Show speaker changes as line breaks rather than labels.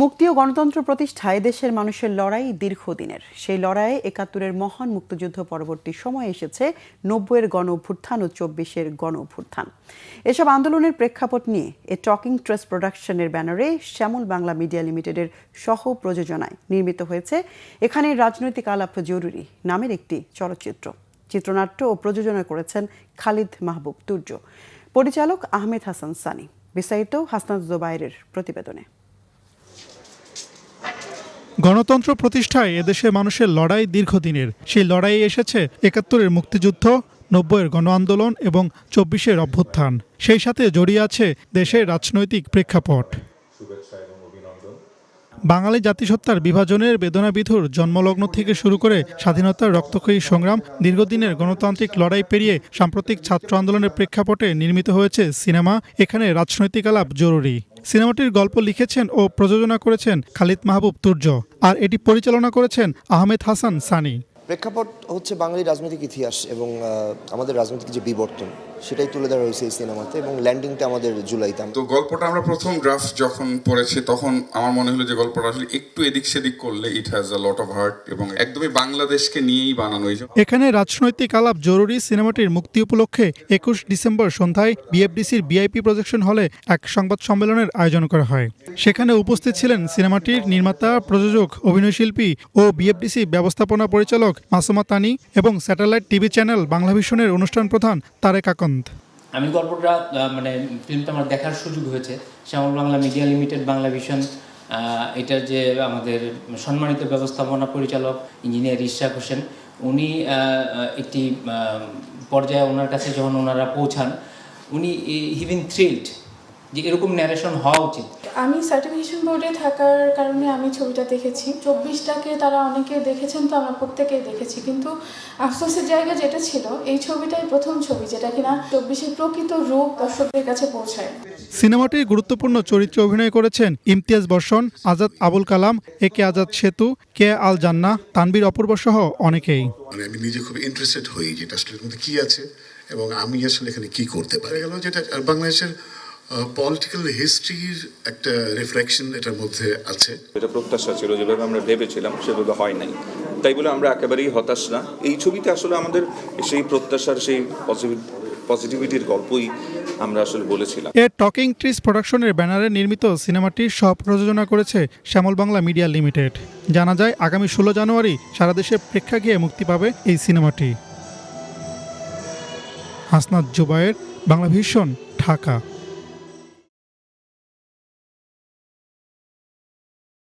মুক্তি ও গণতন্ত্র প্রতিষ্ঠায় দেশের মানুষের লড়াই দীর্ঘদিনের। সেই লড়াইয়ে ৭১-এর মহান মুক্তিযুদ্ধ পরবর্তী সময়ে এসেছে ৯০-এর গণ অভ্যুত্থান ও ২৪-এর গণ অভ্যুত্থান। এসব আন্দোলনের প্রেক্ষাপট নিয়ে এ টকিং ট্রেস প্রোডাকশনের ব্যানারে শ্যামল বাংলা মিডিয়া লিমিটেডের সহ প্রযোজনায় নির্মিত হয়েছে এখানে রাজনৈতিক আলাপ জরুরি নামের একটি চলচ্চিত্র। চিত্রনাট্য ও প্রযোজনা করেছেন খালিদ মাহবুব তুর্য, পরিচালক আহমেদ হাসান সানি। বিস্তারিত হাসনাত জোবায়েরের প্রতিবেদনে।
গণতন্ত্র প্রতিষ্ঠায় এদেশের মানুষের লড়াই দীর্ঘদিনের। সেই লড়াইয়ে এসেছে ৭১-এর মুক্তিযুদ্ধ, ৯০-এর গণ আন্দোলন এবং ২৪-এর অভ্যুত্থান। সেই সাথে জড়িয়ে আছে দেশের রাজনৈতিক প্রেক্ষাপট। বাঙালি জাতিসত্তার বিভাজনের বেদনাবিধুর জন্মলগ্ন থেকে শুরু করে স্বাধীনতার রক্তক্ষয়ী সংগ্রাম, দীর্ঘদিনের গণতান্ত্রিক লড়াই পেরিয়ে সাম্প্রতিক ছাত্র আন্দোলনের প্রেক্ষাপটে নির্মিত হয়েছে সিনেমা এখানে রাজনৈতিক আলাপ জরুরি। সিনেমাটির গল্প লিখেছেন ও প্রযোজনা করেছেন খালিদ মাহবুব তুর্য, আর এটি পরিচালনা করেছেন আহমেদ হাসান সানি।
প্রেক্ষাপট হচ্ছে বাঙালি রাজনৈতিক ইতিহাস এবং আমাদের রাজনৈতিক যে বিবর্তন সেটাই তুলে ধরা হয়েছে এই সিনেমাতে, এবং ল্যান্ডিংটা আমাদের জুলাইতে।
তো গল্পটা আমরা প্রথম ড্রাফট যখন পড়েছি তখন আমার মনে হলো যে গল্পটা আসলে একটু এদিক সেদিক করলে it has a lot of heart এবং একদমই বাংলাদেশকে নিয়েই বানানো।
এখানে রাজনৈতিক আলাপ জরুরি সিনেমাটির মুক্তি উপলক্ষে ২১ ডিসেম্বর সন্ধ্যায় বিএফডিসির ভিআইপি প্রজেকশন হলে এক সংবাদ সম্মেলনের আয়োজন করা হয়। সেখানে উপস্থিত ছিলেন সিনেমাটির নির্মাতা, প্রযোজক, অভিনয়শিল্পী ও বিএফডিসি ব্যবস্থাপনা পরিচালক মাসুমা তানি এবং স্যাটেলাইট টিভি চ্যানেল বাংলাভিশনের অনুষ্ঠান প্রধান তারেক আকন্দ।
আমি গল্পটা ফিল্মটা আমার দেখার সুযোগ হয়েছে শ্যামল বাংলা মিডিয়া লিমিটেড, বাংলাভিশন। এটার যে আমাদের সম্মানিত ব্যবস্থাপনা পরিচালক ইঞ্জিনিয়ার ইশরাক হোসেন, উনি একটি পর্যায়ে ওনার কাছে যখন ওনারা পৌঁছান, উনি হি বিন থ্রিলড যে এরকম ন্যারেশন হওয়া উচিত।
আমি সার্টিফিকেশন বোর্ডে থাকার কারণে আমি ছবিটা দেখেছি। ২৪টাকে তারা অনেকে দেখেছেন, তো আমরা প্রত্যেকেই দেখেছি, কিন্তু আফসোসের জায়গা যেটা ছিল, এই ছবিটাই প্রথম ছবি যেটা কিনা ২৪-এর প্রকৃত রূপ দর্শকদের কাছে পৌঁছায়।
সিনেমাটির গুরুত্বপূর্ণ চরিত্রে অভিনয় করেছেন ইমতিয়াজ বর্ষণ, আজাদ আবুল কালাম, একে আজাদ সেতু, কে আল জান্নাহ, তানবীর অপূর্ব সহ অনেকেই।
আমি নিজে খুব ইন্টারেস্টেড হই যেটা আসলে এর মধ্যে কি আছে এবং আমি আসলে এখানে কি করতে পারি। গেল যেটা বাংলাদেশের পলিটিক্যাল হিস্ট্রির একটা রিফ্লেকশন এটার মধ্যে আছে।
এটা প্রত্যাশা ছিল, যেভাবে আমরা ভেবেছিলাম সেভাবে হয় নাই, তাই বলে আমরা একেবারেই হতাশ না। এই ছবিতে আসলে আমাদের সেই প্রত্যাশার সেই পজিটিভিটির গল্পই আমরা আসলে বলেছিলাম।
এ টকিং ট্রিস প্রোডাকশনের ব্যানারে নির্মিত সিনেমাটির সহ প্রযোজনা করেছে শ্যামল বাংলা মিডিয়া লিমিটেড। জানা যায় আগামী ১৬ জানুয়ারি সারা দেশে প্রেক্ষাগৃহে মুক্তি পাবে এই সিনেমাটি। হাসনাত জোবায়ের, বাংলাভিশন, ঢাকা।